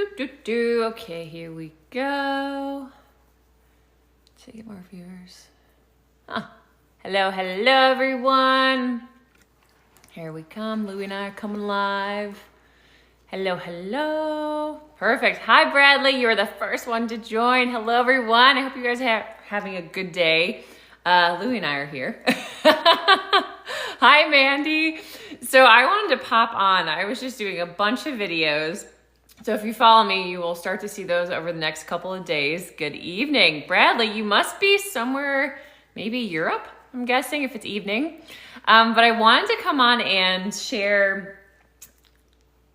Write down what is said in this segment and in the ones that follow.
Okay, here we go. To get more viewers. Hello, everyone. Here we come. Louie and I are coming live. Hello. Perfect. Hi, Bradley. You're the first one to join. Hello, everyone. I hope you guys are having a good day. Louie and I are here. Hi, Mandy. So I wanted to pop on. I was just doing a bunch of videos. So if you follow me, you will start to see those over the next couple of days. Good evening. Bradley, you must be somewhere, maybe Europe, I'm guessing, if it's evening. But I wanted to come on and share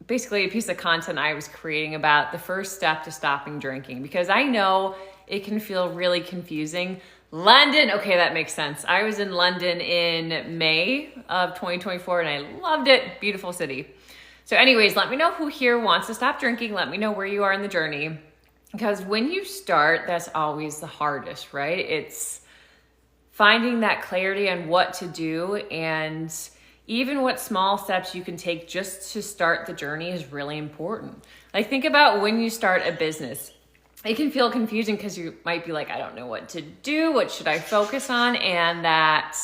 basically a piece of content I was creating about the first step to stopping drinking, because I know it can feel really confusing. London, okay, that makes sense. I was in London in May of 2024 and I loved it. Beautiful city. So anyways, let me know who here wants to stop drinking. Let me know where you are in the journey. Because when you start, that's always the hardest, right? It's finding that clarity on what to do, and even what small steps you can take just to start the journey is really important. Like, think about when you start a business. It can feel confusing because you might be like, I don't know what to do. What should I focus on? And that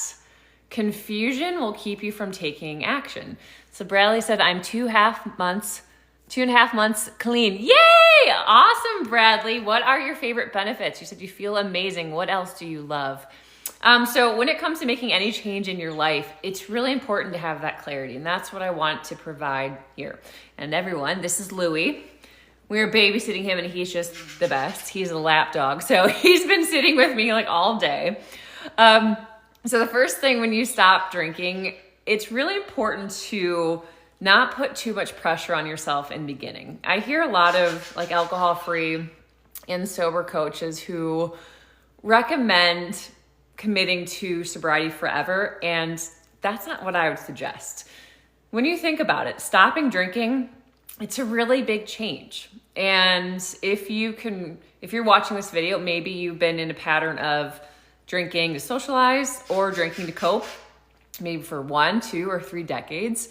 confusion will keep you from taking action. So Bradley said, I'm 2.5 months clean. Yay! Awesome, Bradley. What are your favorite benefits? You said you feel amazing. What else do you love? So when it comes to making any change in your life, it's really important to have that clarity. And that's what I want to provide here. And everyone, this is Louie. We're babysitting him and he's just the best. He's a lap dog. So he's been sitting with me like all day. So the first thing when you stop drinking, it's really important to not put too much pressure on yourself in the beginning. I hear a lot of like alcohol-free and sober coaches who recommend committing to sobriety forever, and that's not what I would suggest. When you think about it, stopping drinking, it's a really big change. And if you're watching this video, maybe you've been in a pattern of drinking to socialize or drinking to cope, maybe for 1, 2, or 3 decades.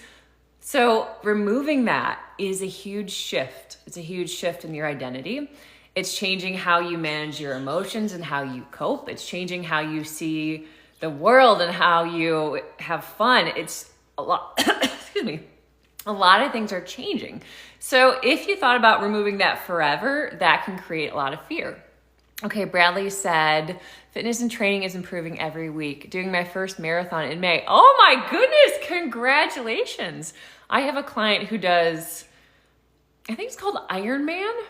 So removing that is a huge shift. It's a huge shift in your identity. It's changing how you manage your emotions and how you cope. It's changing how you see the world and how you have fun. It's a lot, excuse me. A lot of things are changing. So if you thought about removing that forever, that can create a lot of fear. Okay, Bradley said, fitness and training is improving every week. Doing my first marathon in May. Oh my goodness, congratulations. I have a client who does, I think it's called Ironman.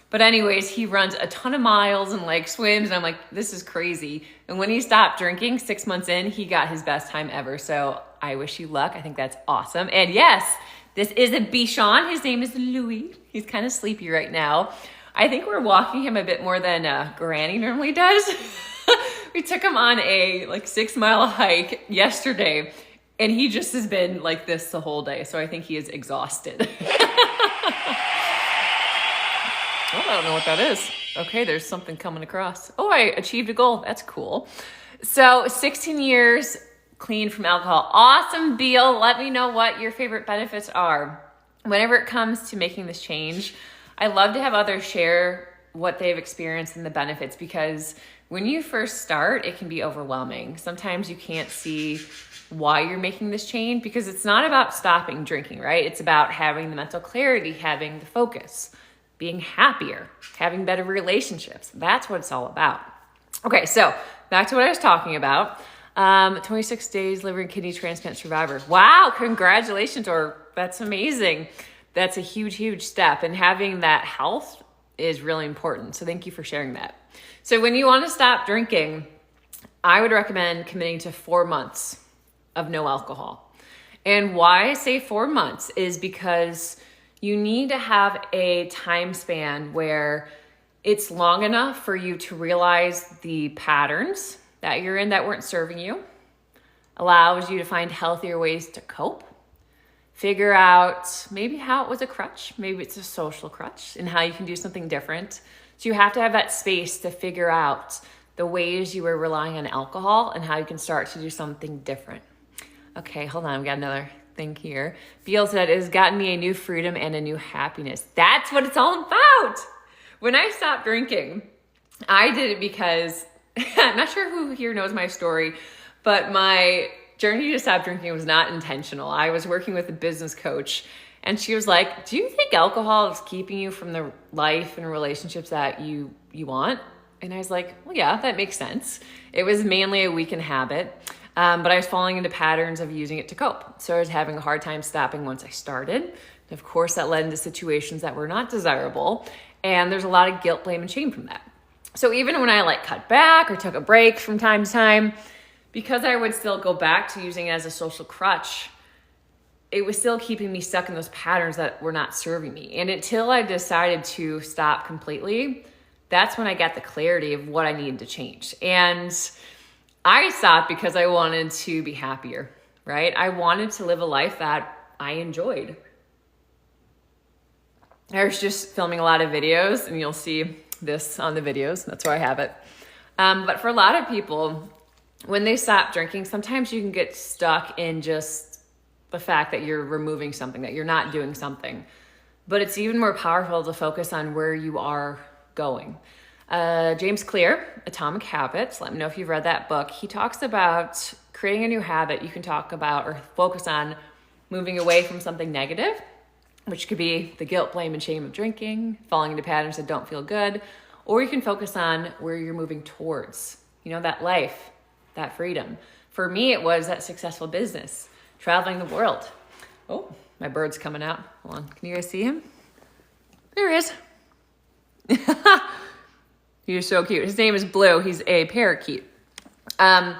But anyways, he runs a ton of miles and like swims, and I'm like, this is crazy. And when he stopped drinking 6 months in, he got his best time ever. So I wish you luck. I think that's awesome. And yes, this is a Bichon. His name is Louie. He's kind of sleepy right now. I think we're walking him a bit more than Granny normally does. We took him on a 6-mile hike yesterday, and he just has been like this the whole day. So I think he is exhausted. Oh, I don't know what that is. Okay, there's something coming across. Oh, I achieved a goal. That's cool. So 16 years clean from alcohol. Awesome, Beal. Let me know what your favorite benefits are. Whenever it comes to making this change, I love to have others share what they've experienced and the benefits, because when you first start, it can be overwhelming. Sometimes you can't see why you're making this change, because it's not about stopping drinking, right? It's about having the mental clarity, having the focus, being happier, having better relationships. That's what it's all about. Okay, so back to what I was talking about. 26 days liver and kidney transplant survivor. Wow, congratulations, or that's amazing. That's a huge, huge step. And having that health is really important. So thank you for sharing that. So when you want to stop drinking, I would recommend committing to 4 months of no alcohol. And why I say 4 months is because you need to have a time span where it's long enough for you to realize the patterns that you're in that weren't serving you, allows you to find healthier ways to cope, figure out maybe how it was a crutch, maybe it's a social crutch, and how you can do something different. So you have to have that space to figure out the ways you were relying on alcohol and how you can start to do something different. Okay, hold on, we got another thing here. Beal said, it has gotten me a new freedom and a new happiness. That's what it's all about. When I stopped drinking, I did it because, I'm not sure who here knows my story, but my journey to stop drinking was not intentional. I was working with a business coach, and she was like, do you think alcohol is keeping you from the life and relationships that you want? And I was like, well, yeah, that makes sense. It was mainly a weekend habit, but I was falling into patterns of using it to cope. So I was having a hard time stopping once I started. And of course, that led into situations that were not desirable. And there's a lot of guilt, blame, and shame from that. So even when I cut back or took a break from time to time, because I would still go back to using it as a social crutch, it was still keeping me stuck in those patterns that were not serving me. And until I decided to stop completely, that's when I got the clarity of what I needed to change. And I stopped because I wanted to be happier, right? I wanted to live a life that I enjoyed. I was just filming a lot of videos, and you'll see this on the videos. That's where I have it. But for a lot of people, when they stop drinking, sometimes you can get stuck in just the fact that you're removing something, that you're not doing something. But it's even more powerful to focus on where you are going. James Clear, Atomic Habits, let me know if you've read that book. He talks about creating a new habit. You can talk about or focus on moving away from something negative, which could be the guilt, blame, and shame of drinking, falling into patterns that don't feel good, or you can focus on where you're moving towards, that life, that freedom. For me, it was that successful business, traveling the world. Oh, my bird's coming out. Hold on, can you guys see him? There he is. He's so cute. His name is Blue. He's a parakeet. But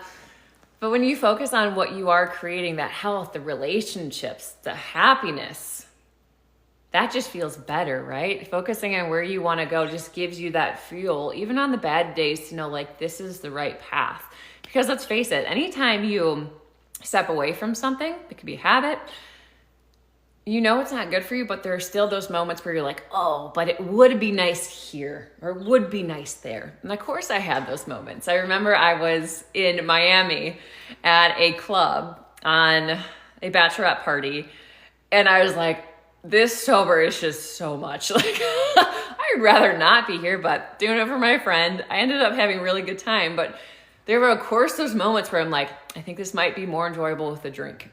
when you focus on what you are creating, that health, the relationships, the happiness, that just feels better, right? Focusing on where you want to go just gives you that fuel, even on the bad days, to know this is the right path. Because let's face it, anytime you step away from something, it could be a habit, it's not good for you, but there are still those moments where you're like, oh, but it would be nice here, or would be nice there. And of course I had those moments. I remember I was in Miami at a club on a bachelorette party, and I was like, this sober is just so much. I'd rather not be here, but doing it for my friend. I ended up having a really good time, but there were, of course, those moments where I'm like, I think this might be more enjoyable with a drink.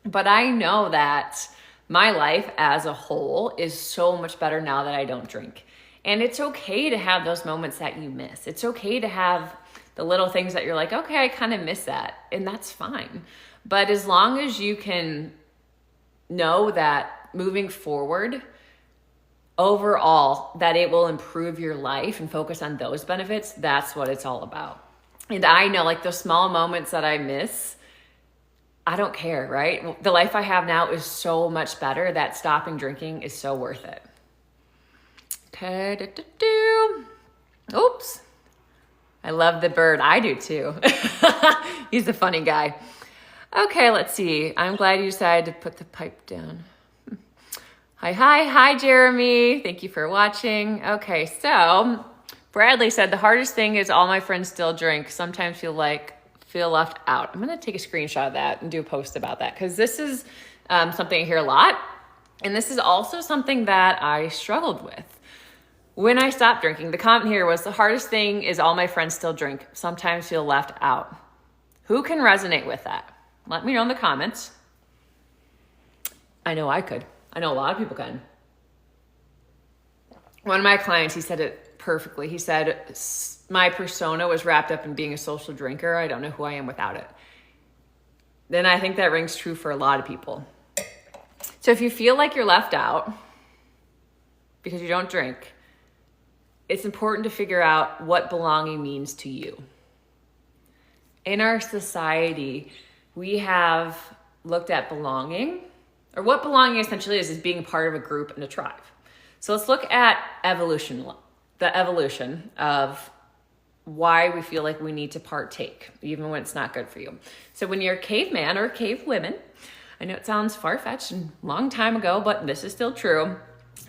But I know that my life as a whole is so much better now that I don't drink. And it's okay to have those moments that you miss. It's okay to have the little things that you're like, okay, I kind of miss that. And that's fine. But as long as you can know that moving forward, overall, that it will improve your life and focus on those benefits, that's what it's all about. And I know those small moments that I miss, I don't care, right? The life I have now is so much better that stopping drinking is so worth it. Okay, oops. I love the bird. I do too. He's a funny guy. Okay, let's see. I'm glad you decided to put the pipe down. Hi, Jeremy. Thank you for watching. Okay, so Bradley said, the hardest thing is all my friends still drink. Sometimes feel left out. I'm going to take a screenshot of that and do a post about that, because this is something I hear a lot. And this is also something that I struggled with when I stopped drinking. The comment here was, the hardest thing is all my friends still drink. Sometimes feel left out. Who can resonate with that? Let me know in the comments. I know I could. I know a lot of people can. One of my clients, he said it perfectly. He said, my persona was wrapped up in being a social drinker. I don't know who I am without it. Then I think that rings true for a lot of people. So if you feel like you're left out because you don't drink, it's important to figure out what belonging means to you. In our society, we have looked at belonging, or what belonging essentially is being part of a group and a tribe. So let's look at evolution, the evolution of why we feel like we need to partake, even when it's not good for you. So when you're a caveman or cavewoman, I know it sounds far-fetched and long time ago, but this is still true.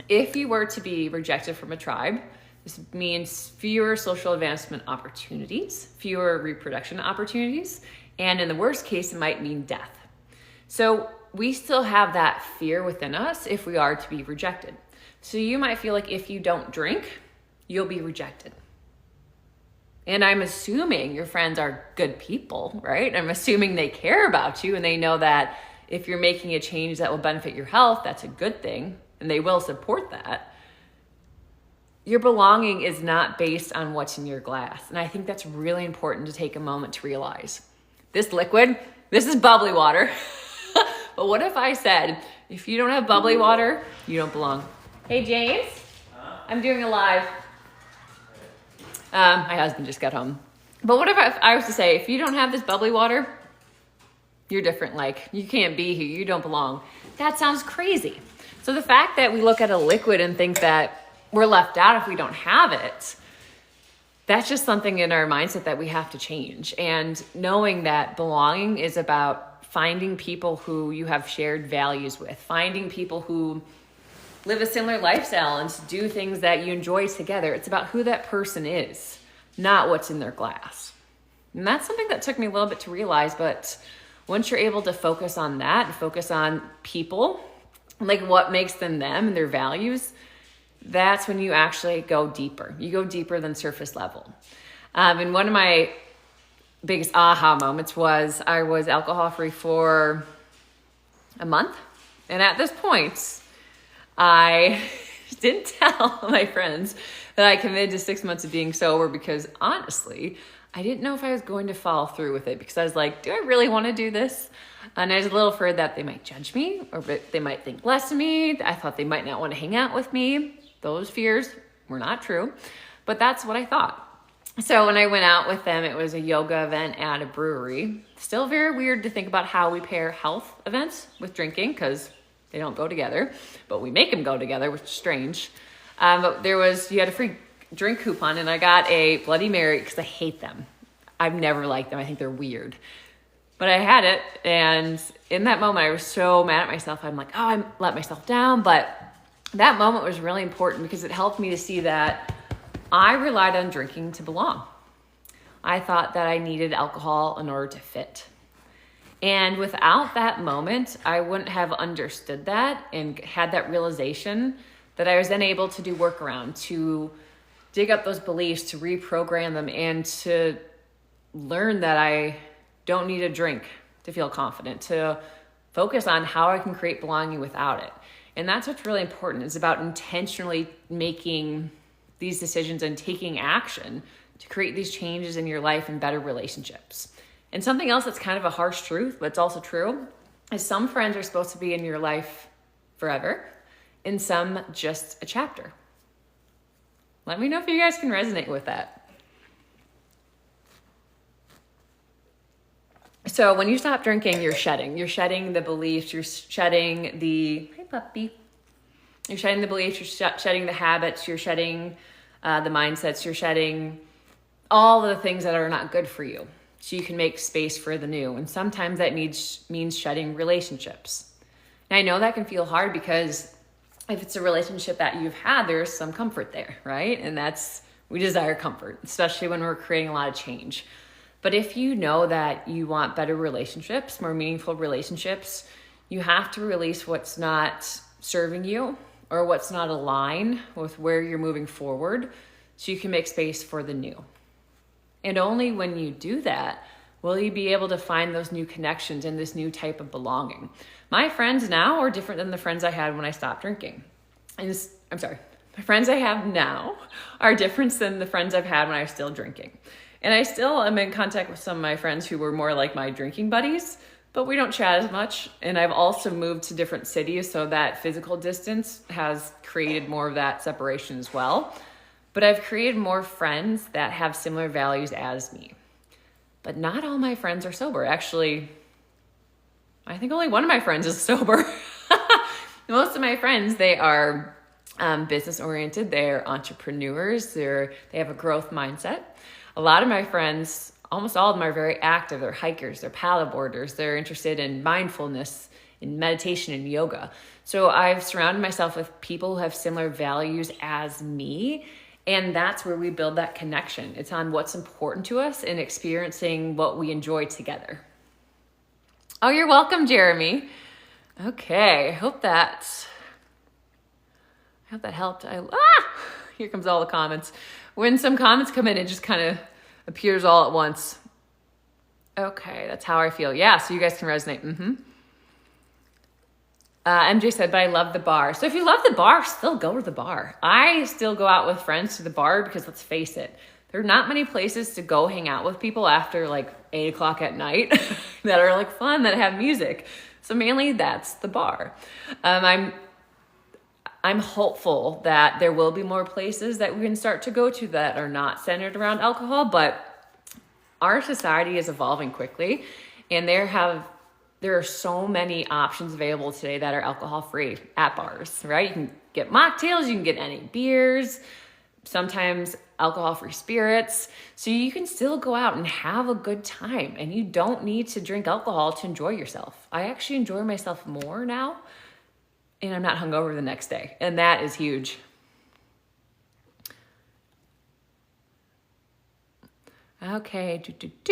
If you were to be rejected from a tribe, this means fewer social advancement opportunities, fewer reproduction opportunities, and in the worst case, it might mean death. So we still have that fear within us if we are to be rejected. So you might feel like if you don't drink, you'll be rejected. And I'm assuming your friends are good people, right? I'm assuming they care about you and they know that if you're making a change that will benefit your health, that's a good thing, and they will support that. Your belonging is not based on what's in your glass. And I think that's really important to take a moment to realize. This liquid, this is bubbly water. But what if I said, if you don't have bubbly water, you don't belong? Hey, James, I'm doing a live. My husband just got home. But what if I was to say, if you don't have this bubbly water, you're different. Like, you can't be here. You don't belong. That sounds crazy. So the fact that we look at a liquid and think that we're left out if we don't have it, that's just something in our mindset that we have to change. And knowing that belonging is about finding people who you have shared values with, finding people who live a similar lifestyle and to do things that you enjoy together. It's about who that person is, not what's in their glass. And that's something that took me a little bit to realize, but once you're able to focus on that and focus on people, like what makes them them and their values, that's when you actually go deeper. You go deeper than surface level. And one of my biggest aha moments was I was alcohol-free for a month. And at this point, I didn't tell my friends that I committed to 6 months of being sober because honestly, I didn't know if I was going to follow through with it because I was like, do I really want to do this? And I was a little afraid that they might judge me or they might think less of me. I thought they might not want to hang out with me. Those fears were not true, but that's what I thought. So when I went out with them, it was a yoga event at a brewery. Still very weird to think about how we pair health events with drinking because they don't go together, but we make them go together, which is strange. But you had a free drink coupon and I got a Bloody Mary because I hate them. I've never liked them. I think they're weird. But I had it, and in that moment, I was so mad at myself. I'm like, oh, I let myself down. But that moment was really important because it helped me to see that I relied on drinking to belong. I thought that I needed alcohol in order to fit. And without that moment, I wouldn't have understood that and had that realization that I was then able to do workaround, to dig up those beliefs, to reprogram them, and to learn that I don't need a drink to feel confident, to focus on how I can create belonging without it. And that's what's really important. It's about intentionally making these decisions and taking action to create these changes in your life and better relationships. And something else that's kind of a harsh truth, but it's also true, is some friends are supposed to be in your life forever and some just a chapter. Let me know if you guys can resonate with that. So when you stop drinking, you're shedding. You're shedding the beliefs. You're shedding the, hey puppy. You're shedding the beliefs. You're shedding the habits. You're shedding the mindsets. You're shedding all the things that are not good for you. So you can make space for the new. And sometimes that means shedding relationships. And I know that can feel hard because if it's a relationship that you've had, there's some comfort there, right? And we desire comfort, especially when we're creating a lot of change. But if you know that you want better relationships, more meaningful relationships, you have to release what's not serving you or what's not aligned with where you're moving forward so you can make space for the new. And only when you do that will you be able to find those new connections and this new type of belonging. My friends now are different than the friends I had when I stopped drinking. My friends I have now are different than the friends I've had when I was still drinking. And I still am in contact with some of my friends who were more like my drinking buddies, but we don't chat as much. And I've also moved to different cities, so that physical distance has created more of that separation as well. But I've created more friends that have similar values as me. But not all my friends are sober. Actually, I think only one of my friends is sober. Most of my friends, they are business oriented. They're entrepreneurs. They have a growth mindset. A lot of my friends, almost all of them, are very active. They're hikers, they're paddleboarders, they're interested in mindfulness, in meditation, and yoga. So I've surrounded myself with people who have similar values as me, and that's where we build that connection. It's on what's important to us and experiencing what we enjoy together. Oh, you're welcome, Jeremy. Okay, I hope that helped. Here comes all the comments. When some comments come in, it just kind of appears all at once. Okay, that's how I feel. Yeah, so you guys can resonate. MJ said, but I love the bar. So if you love the bar, still go to the bar. I still go out with friends to the bar because let's face it, there are not many places to go hang out with people after like 8 o'clock at night that are like fun, that have music. So mainly that's the bar. I'm hopeful that there will be more places that we can start to go to that are not centered around alcohol, but our society is evolving quickly, and there are so many options available today that are alcohol free at bars, right? You can get mocktails, you can get any beers, sometimes alcohol free spirits. So you can still go out and have a good time, and you don't need to drink alcohol to enjoy yourself. I actually enjoy myself more now, and I'm not hungover the next day, and that is huge. Okay,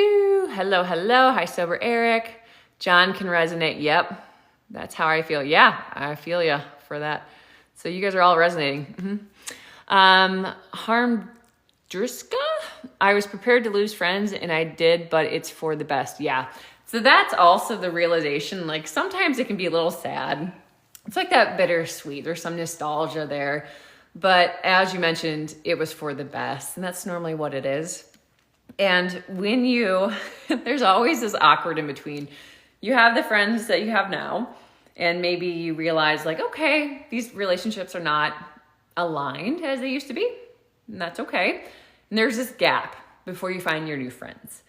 hello. Hi, Sober Eric. John can resonate. Yep, that's how I feel. Yeah, I feel ya for that. So you guys are all resonating. Harm Driska, I was prepared to lose friends, and I did, but it's for the best. Yeah, so that's also the realization. Like sometimes it can be a little sad. It's like that bittersweet. There's some nostalgia there, but as you mentioned, it was for the best, and that's normally what it is. And when there's always this awkward in between. You have the friends that you have now, and maybe you realize like, okay, these relationships are not aligned as they used to be, and that's okay. And there's this gap before you find your new friends.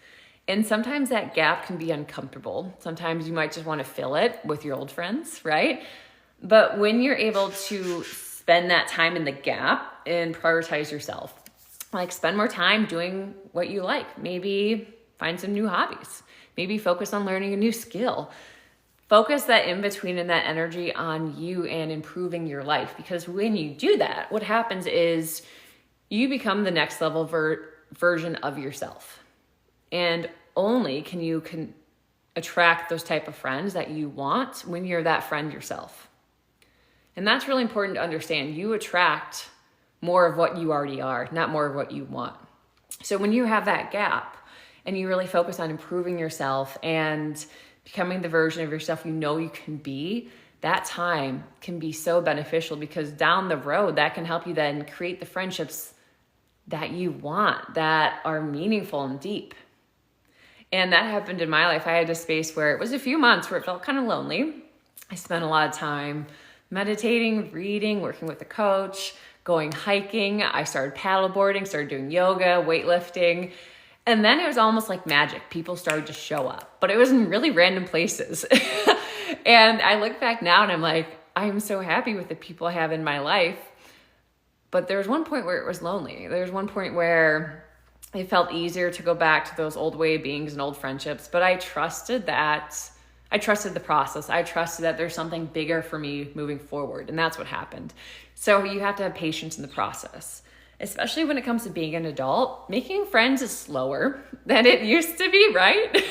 And sometimes that gap can be uncomfortable. Sometimes you might just want to fill it with your old friends, right? But when you're able to spend that time in the gap and prioritize yourself, like spend more time doing what you like, maybe find some new hobbies, maybe focus on learning a new skill, focus that in between and that energy on you and improving your life. Because when you do that, what happens is you become the next level version of yourself. And only can you attract those type of friends that you want when you're that friend yourself. And that's really important to understand. You attract more of what you already are, not more of what you want. So when you have that gap and you really focus on improving yourself and becoming the version of yourself you know you can be, that time can be so beneficial, because down the road, that can help you then create the friendships that you want, that are meaningful and deep. And that happened in my life. I had a space where it was a few months where it felt kind of lonely. I spent a lot of time meditating, reading, working with a coach, going hiking. I started paddleboarding, started doing yoga, weightlifting. And then it was almost like magic. People started to show up, but it was in really random places. And I look back now and I'm like, I'm so happy with the people I have in my life. But there was one point where it was lonely. There was one point where it felt easier to go back to those old way of beings and old friendships. But I trusted that. I trusted the process. I trusted that there's something bigger for me moving forward. And that's what happened. So you have to have patience in the process, especially when it comes to being an adult. Making friends is slower than it used to be, right?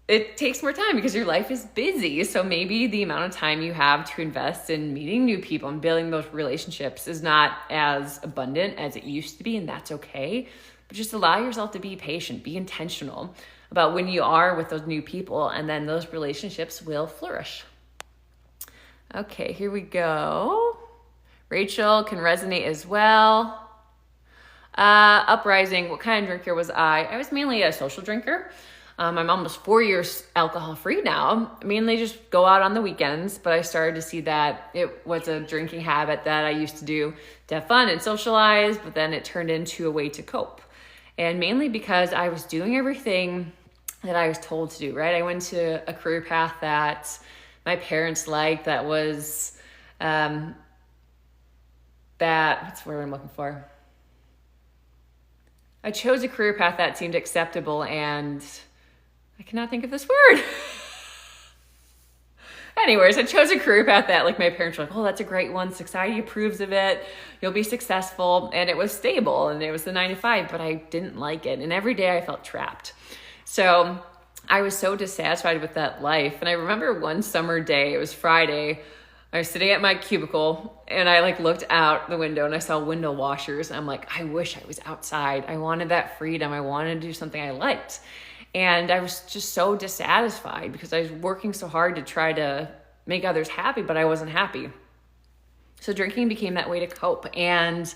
It takes more time because your life is busy. So maybe the amount of time you have to invest in meeting new people and building those relationships is not as abundant as it used to be, and that's okay. But just allow yourself to be patient, be intentional about when you are with those new people, and then those relationships will flourish. Okay, here we go. Rachel can resonate as well. Uprising, what kind of drinker was I? I was mainly a social drinker. I'm almost 4 years alcohol free now. I mainly just go out on the weekends, but I started to see that it was a drinking habit that I used to do to have fun and socialize, but then it turned into a way to cope. And mainly because I was doing everything that I was told to do, right? I went to a career path that my parents liked, that was, what's the word I'm looking for? I chose a career path that seemed acceptable, and I cannot think of this word. Anyways, I chose a career path that like my parents were like, oh, that's a great one. Society approves of it. You'll be successful. And it was stable, and it was the 9 to 5, but I didn't like it. And every day I felt trapped. So I was so dissatisfied with that life. And I remember one summer day, it was Friday, I was sitting at my cubicle and I like looked out the window and I saw window washers. And I'm like, I wish I was outside. I wanted that freedom. I wanted to do something I liked. And I was just so dissatisfied because I was working so hard to try to make others happy, but I wasn't happy. So drinking became that way to cope. And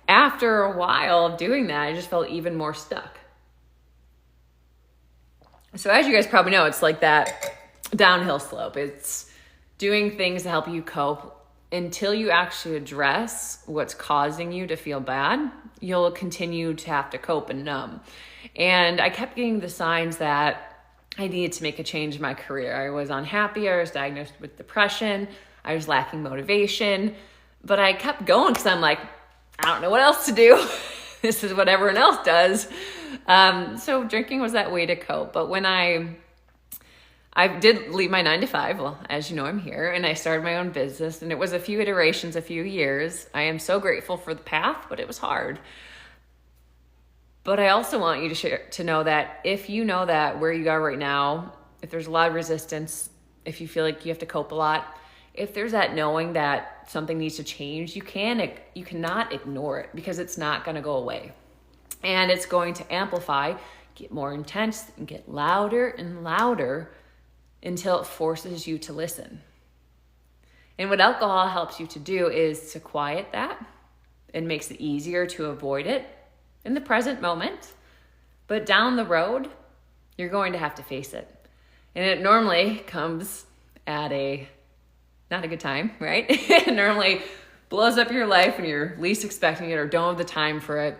after a while of doing that, I just felt even more stuck. So as you guys probably know, it's like that downhill slope. It's doing things to help you cope until you actually address what's causing you to feel bad. You'll continue to have to cope and numb. And I kept getting the signs that I needed to make a change in my career. I was unhappy. I was diagnosed with depression. I was lacking motivation. But I kept going because I'm like, I don't know what else to do. This is what everyone else does. So drinking was that way to cope. But when I did leave my 9 to 5, well, as you know, I'm here, and I started my own business, and it was a few iterations, a few years. I am so grateful for the path, but it was hard. But I also want you to know that if you know that where you are right now, if there's a lot of resistance, if you feel like you have to cope a lot, if there's that knowing that something needs to change, you cannot ignore it because it's not going to go away. And it's going to amplify, get more intense, and get louder and louder until it forces you to listen. And what alcohol helps you to do is to quiet that. It makes it easier to avoid it in the present moment. But down the road, you're going to have to face it. And it normally comes at not a good time, right? It normally blows up your life when you're least expecting it or don't have the time for it.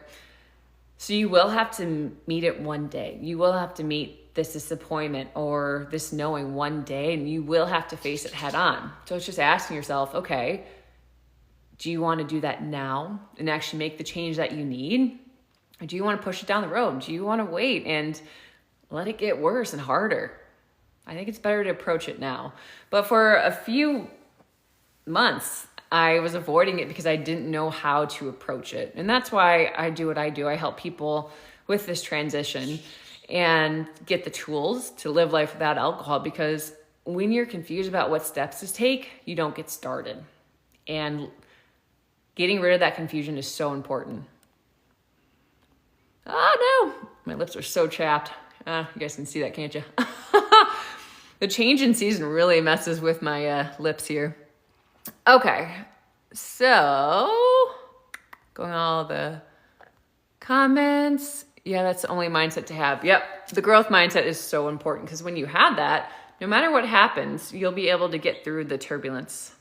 So you will have to meet it one day. You will have to meet this disappointment or this knowing one day, and you will have to face it head on. So it's just asking yourself, okay, do you want to do that now and actually make the change that you need? Or do you want to push it down the road? Do you want to wait and let it get worse and harder? I think it's better to approach it now. But for a few months, I was avoiding it because I didn't know how to approach it. And that's why I do what I do. I help people with this transition and get the tools to live life without alcohol, because when you're confused about what steps to take, you don't get started. And getting rid of that confusion is so important. Oh no, my lips are so chapped. You guys can see that, can't you? The change in season really messes with my lips here. Okay, so going all the comments. Yeah, that's the only mindset to have. Yep, the growth mindset is so important because when you have that, no matter what happens, you'll be able to get through the turbulence.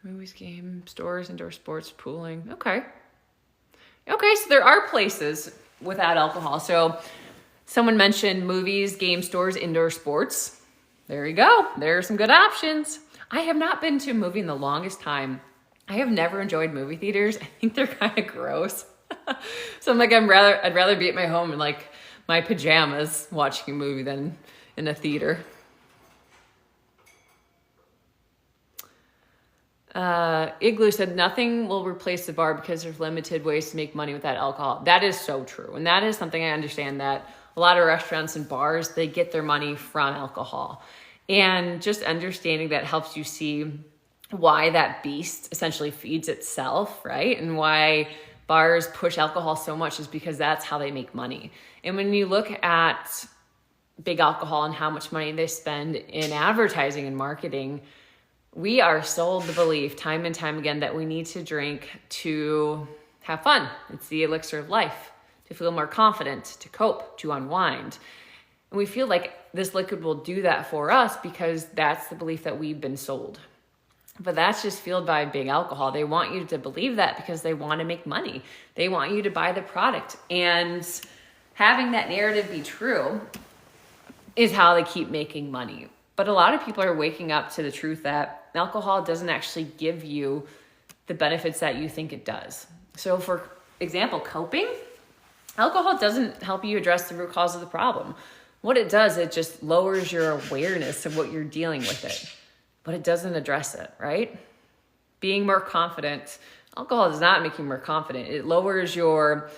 Movies, games, stores, indoor sports, pooling. Okay, so there are places without alcohol. So someone mentioned movies, game stores, indoor sports. There you go. There are some good options. I have not been to a movie in the longest time. I have never enjoyed movie theaters. I think they're kind of gross. So I'm like, I'd rather be at my home in like my pajamas watching a movie than in a theater. Igloo said nothing will replace the bar because there's limited ways to make money without alcohol. That is so true. And that is something I understand, that a lot of restaurants and bars, they get their money from alcohol. And just understanding that helps you see why that beast essentially feeds itself, right? And why bars push alcohol so much is because that's how they make money. And when you look at big alcohol and how much money they spend in advertising and marketing, we are sold the belief time and time again that we need to drink to have fun. It's the elixir of life, to feel more confident, to cope, to unwind. And we feel like this liquid will do that for us because that's the belief that we've been sold. But that's just fueled by big alcohol. They want you to believe that because they want to make money. They want you to buy the product. And having that narrative be true is how they keep making money. But a lot of people are waking up to the truth that alcohol doesn't actually give you the benefits that you think it does. So for example, coping, alcohol doesn't help you address the root cause of the problem. What it does, it just lowers your awareness of what you're dealing with it, but it doesn't address it, right? Being more confident, alcohol does not make you more confident. It lowers your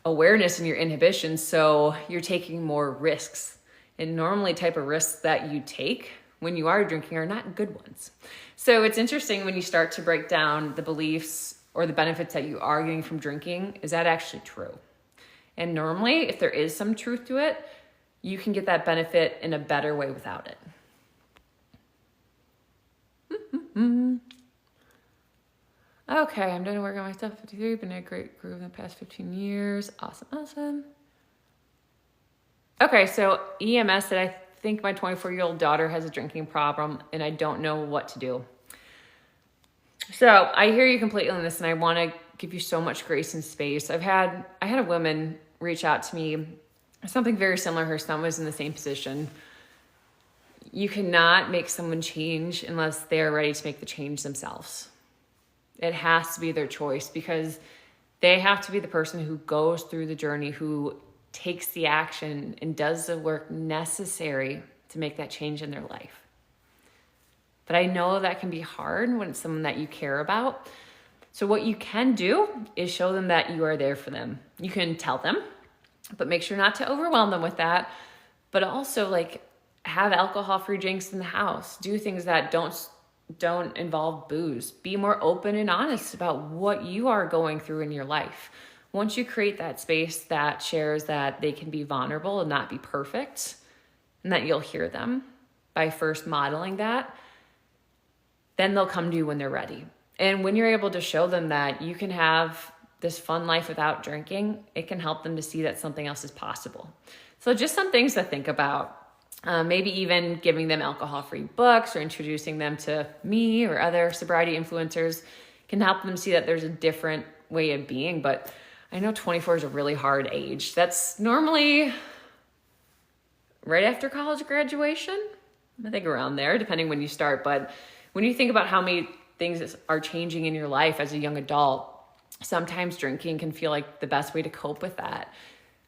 awareness and your inhibition. So you're taking more risks. And normally type of risks that you take when you are drinking are not good ones. So it's interesting when you start to break down the beliefs or the benefits that you are getting from drinking. Is that actually true? And normally, if there is some truth to it, you can get that benefit in a better way without it. Okay, I'm done working on my stuff. 53, been in a great groove in the past 15 years. Awesome. Okay, so EMS said, I think my 24-year-old daughter has a drinking problem and I don't know what to do. So I hear you completely on this, and I want to give you so much grace and space. I had a woman reach out to me, something very similar. Her son was in the same position. You cannot make someone change unless they're ready to make the change themselves. It has to be their choice, because they have to be the person who goes through the journey, who takes the action and does the work necessary to make that change in their life. But I know that can be hard when it's someone that you care about. So what you can do is show them that you are there for them. You can tell them, but make sure not to overwhelm them with that. But also, like, have alcohol-free drinks in the house. Do things that don't involve booze. Be more open and honest about what you are going through in your life. Once you create that space that shares that they can be vulnerable and not be perfect, and that you'll hear them by first modeling that, then they'll come to you when they're ready. And when you're able to show them that you can have this fun life without drinking, it can help them to see that something else is possible. So just some things to think about. Maybe even giving them alcohol-free books or introducing them to me or other sobriety influencers can help them see that there's a different way of being. But I know 24 is a really hard age. That's normally right after college graduation. I think around there, depending when you start. But when you think about how many things are changing in your life as a young adult, sometimes drinking can feel like the best way to cope with that.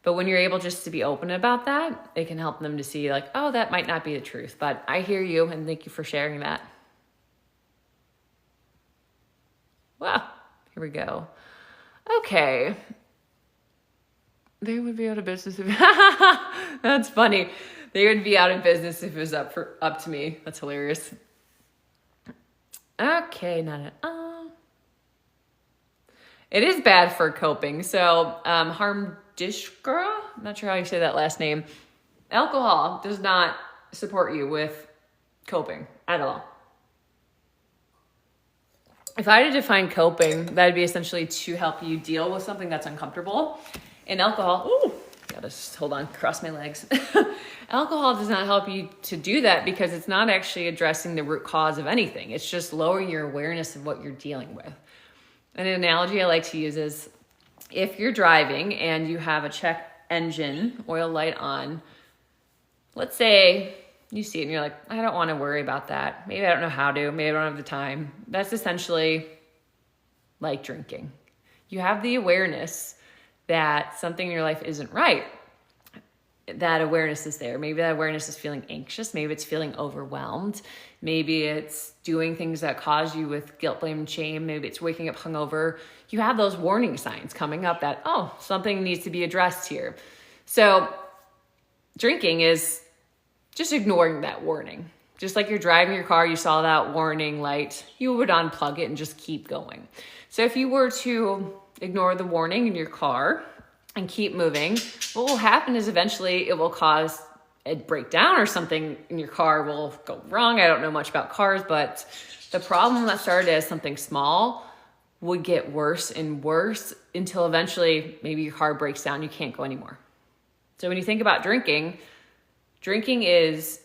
But when you're able just to be open about that, it can help them to see, like, oh, that might not be the truth. But I hear you, and thank you for sharing that. Wow, here we go. Okay. They would be out of business if that's funny. They would be out of business if it was up to me. That's hilarious. Okay, not at all. It is bad for coping. So, Harmdishkara, I'm not sure how you say that last name. Alcohol does not support you with coping at all. If I had to define coping, that'd be essentially to help you deal with something that's uncomfortable. And alcohol, gotta just hold on, cross my legs. Alcohol does not help you to do that because it's not actually addressing the root cause of anything. It's just lowering your awareness of what you're dealing with. An analogy I like to use is if you're driving and you have a check engine oil light on, let's say you see it and you're like, I don't want to worry about that. Maybe I don't know how to, maybe I don't have the time. That's essentially like drinking. You have the awareness that something in your life isn't right. That awareness is there. Maybe that awareness is feeling anxious. Maybe it's feeling overwhelmed. Maybe it's doing things that cause you with guilt, blame, and shame. Maybe it's waking up hungover. You have those warning signs coming up that, oh, something needs to be addressed here. So drinking is just ignoring that warning. Just like you're driving your car, you saw that warning light, you would unplug it and just keep going. So if you were to ignore the warning in your car and keep moving, what will happen is eventually it will cause a breakdown or something in your car will go wrong. I don't know much about cars, but the problem that started as something small would get worse and worse until eventually maybe your car breaks down, you can't go anymore. So when you think about drinking is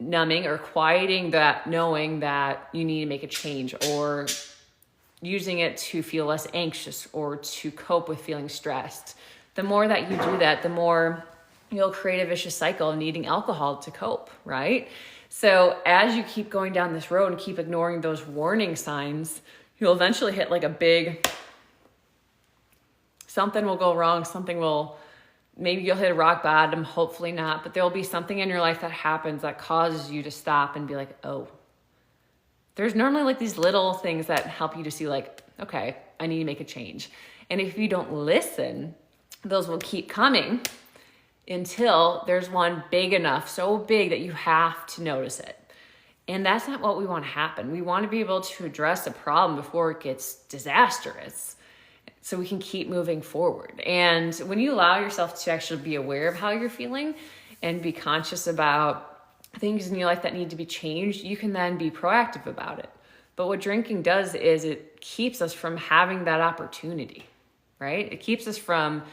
numbing or quieting that knowing that you need to make a change, or using it to feel less anxious or to cope with feeling stressed. The more that you do that, the more you'll create a vicious cycle of needing alcohol to cope, right? So as you keep going down this road and keep ignoring those warning signs, you'll eventually hit like a big, something will go wrong, maybe you'll hit a rock bottom, hopefully not, but there'll be something in your life that happens that causes you to stop and be like, oh. There's normally like these little things that help you to see like, okay, I need to make a change. And if you don't listen, those will keep coming until there's one big enough, so big that you have to notice it. And that's not what we want to happen. We want to be able to address a problem before it gets disastrous so we can keep moving forward. And when you allow yourself to actually be aware of how you're feeling and be conscious about things in your life that need to be changed, you can then be proactive about it. But what drinking does is it keeps us from having that opportunity, right? It keeps us from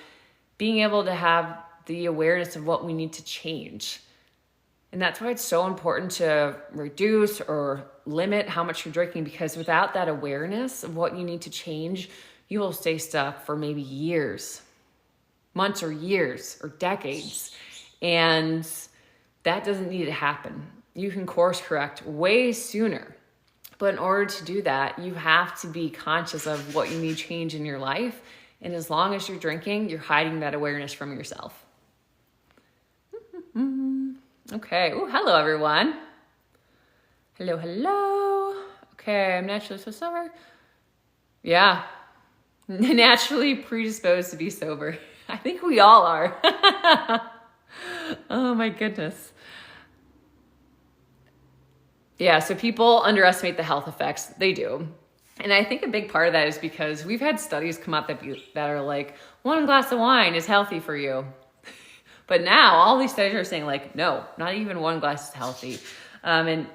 being able to have the awareness of what we need to change. And that's why it's so important to reduce or limit how much you're drinking, because without that awareness of what you need to change, you will stay stuck for maybe years, months or years or decades. And that doesn't need to happen. You can course correct way sooner. But in order to do that, you have to be conscious of what you need to change in your life. And as long as you're drinking, you're hiding that awareness from yourself. Okay. Oh, hello, everyone. Hello, hello. Okay, I'm naturally so sober. Yeah. Naturally predisposed to be sober. I think we all are. Oh, my goodness. Yeah, so people underestimate the health effects. They do. And I think a big part of that is because we've had studies come up that are like, 1 glass of wine is healthy for you. But now all these studies are saying like, no, not even 1 glass is healthy. And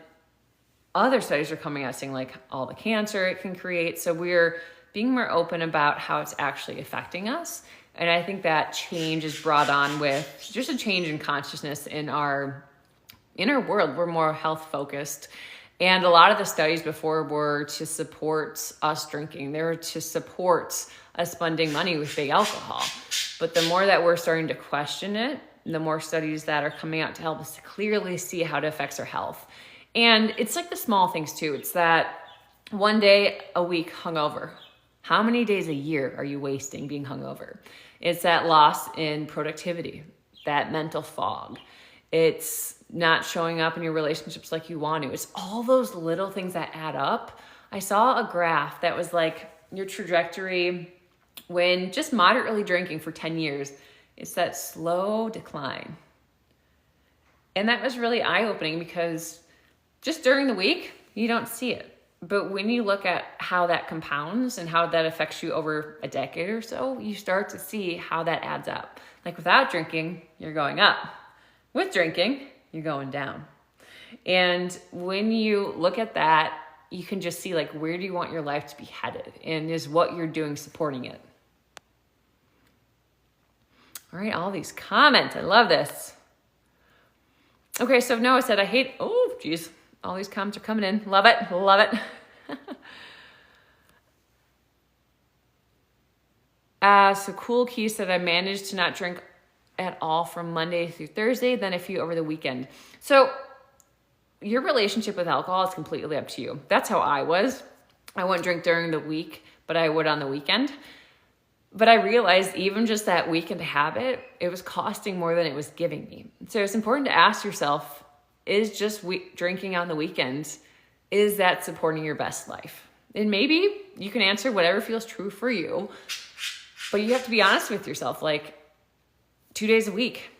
other studies are coming out saying like all the cancer it can create. So we're being more open about how it's actually affecting us. And I think that change is brought on with just a change in consciousness in our world. We're more health focused. And a lot of the studies before were to support us drinking. They were to support us spending money with big alcohol. But the more that we're starting to question it, the more studies that are coming out to help us to clearly see how it affects our health. And it's like the small things too. It's that 1 day a week hungover. How many days a year are you wasting being hungover? It's that loss in productivity, that mental fog. It's not showing up in your relationships like you want to. It's all those little things that add up. I saw a graph that was like your trajectory when just moderately drinking for 10 years. It's that slow decline. And that was really eye-opening because just during the week, you don't see it. But when you look at how that compounds and how that affects you over a decade or so, you start to see how that adds up. Like without drinking, you're going up. With drinking, you're going down. And when you look at that, you can just see like, where do you want your life to be headed? And is what you're doing supporting it? All right, all these comments. I love this. Okay, so Noah said, I hate, oh, geez. All these comments are coming in. Love it. Love it. So Cool Key said, I managed to not drink at all from Monday through Thursday, then a few over the weekend. So your relationship with alcohol is completely up to you. That's how I was. I wouldn't drink during the week, but I would on the weekend. But I realized even just that weekend habit, it was costing more than it was giving me. So it's important to ask yourself, is just drinking on the weekends, is that supporting your best life? And maybe you can answer whatever feels true for you, but you have to be honest with yourself. Like 2 days a week,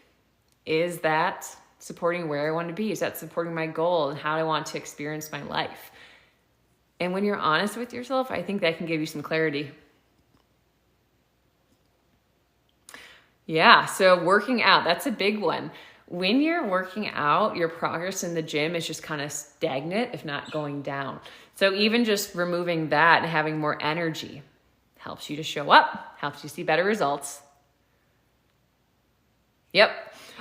is that supporting where I want to be? Is that supporting my goal and how I want to experience my life? And when you're honest with yourself, I think that can give you some clarity. Yeah, so working out, that's a big one. When you're working out, your progress in the gym is just kind of stagnant, if not going down. So even just removing that and having more energy helps you to show up, helps you see better results. Yep.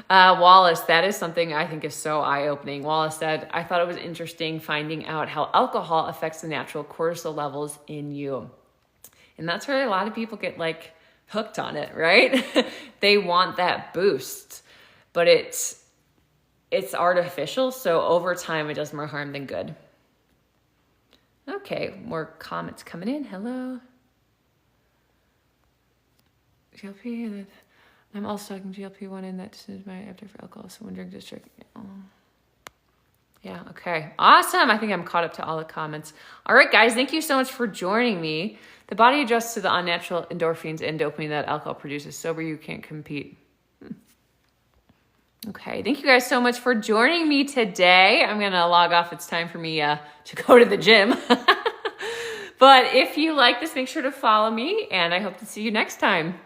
Wallace, that is something I think is so eye-opening. Wallace said, I thought it was interesting finding out how alcohol affects the natural cortisol levels in you. And that's where a lot of people get like hooked on it, right? They want that boost. But it's artificial, so over time it does more harm than good. Okay, more comments coming in. Hello. GLP, I'm also talking GLP-1 and that is my after for alcohol, so when drink district. Oh. Yeah, okay. Awesome. I think I'm caught up to all the comments. All right, guys, thank you so much for joining me. The body adjusts to the unnatural endorphins and dopamine that alcohol produces. Sober, you can't compete. Okay, thank you guys so much for joining me today. I'm going to log off. It's time for me to go to the gym. But if you like this, make sure to follow me, and I hope to see you next time.